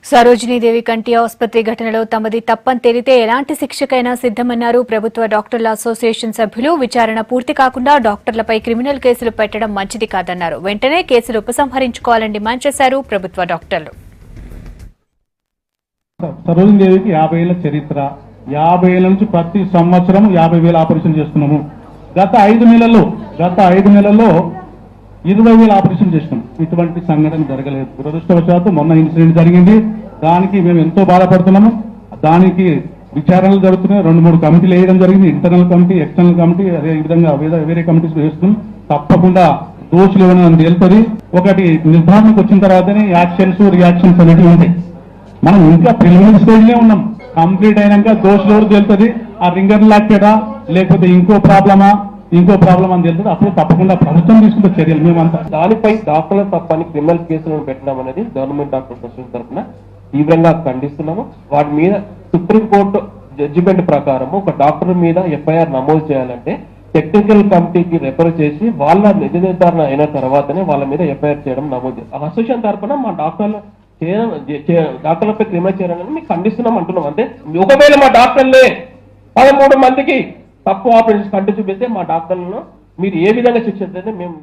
సరోజినీదేవి కంటి ఆసుపత్రి ఘటనలో తమది తప్పని తేలితే ఎలాంటి శిక్షకైనా సిద్దమన్నారు ప్రభుత్వ డాక్టర్ల అసోసియేషన్ సభ్యులు. విచారణ పూర్తి కాకుండా డాక్టర్లపై క్రిమినల్ కేసులు పెట్టడం మంచిది కాదన్నారు. వెంటనే కేసులు ఉపసంహరించుకోవాలని డిమాండ్ చేశారు ప్రభుత్వ డాక్టర్లు. సరోజినీదేవికి 50 ఏళ్ల చరిత్ర, 50 ఏళ్ల నుంచి ప్రతి సంవత్సరం 50,000 ఆపరేషన్ చేస్తున్నాము. గత 5 నెలల్లో 20,000 ఆపరేషన్ చేసినాం. ఇటువంటి సంఘటన జరగలేదు. దురదృష్టవశాత్తు మొన్న ఇన్సిడెంట్ జరిగింది. దానికి మేము ఎంతో బాధపడుతున్నాము. దానికి విచారణలు జరుగుతున్నాయి. 2-3 కమిటీలు వేయడం జరిగింది. ఇంటర్నల్ కమిటీ, ఎక్స్టర్నల్ కమిటీ, అదే విధంగా వేరే కమిటీస్ వేస్తున్నాం. తప్పకుండా దోషులు ఏమైనా తేలుతుంది. ఒకటి నిర్ధారణకు వచ్చిన తర్వాతనే యాక్షన్స్ రియాక్షన్స్ అనేవి ఉంటాయి. మనం ఇంకా ప్రిలిమినరీ స్టేజ్లే ఉన్నాం. కంప్లీట్ అయినాక దోషులు ఎవరు తేలుతుంది. ఆ రింగర్ లాక్టేడా లేకపోతే ఇంకో ప్రాబ్లం అని తెలుస్తుంది. అప్పుడు తప్పకుండా ప్రభుత్వం తీసుకుంటే చర్యలు. మేమంతా దానిపై డాక్టర్ల తప్పని క్రిమినల్ కేసులను పెట్టడం అనేది గవర్నమెంట్ డాక్టర్ అసోసియేషన్ తరఫున తీవ్రంగా ఖండిస్తున్నాము. వాటి మీద సుప్రీంకోర్టు జడ్జిమెంట్ ప్రకారం ఒక డాక్టర్ మీద ఎఫ్ఐఆర్ నమోదు చేయాలంటే టెక్నికల్ కమిటీకి రెఫర్ చేసి వాళ్ళ నిజ నిర్ధారణ అయిన తర్వాతనే వాళ్ళ మీద ఎఫ్ఐఆర్ చేయడం నమోదు. అసోసియేషన్ తరఫున మా డాక్టర్లపై క్రిమినల్ చేయాలని మీకు ఖండిస్తున్నాం అంటున్నాం. అంటే ఒకవేళ మా డాక్టర్లే 13 మందికి తప్పు ఆపరేషన్ కంటి చూపిస్తే మా డాక్టర్లను మీరు ఏ విధంగా శిక్షిస్తే మేము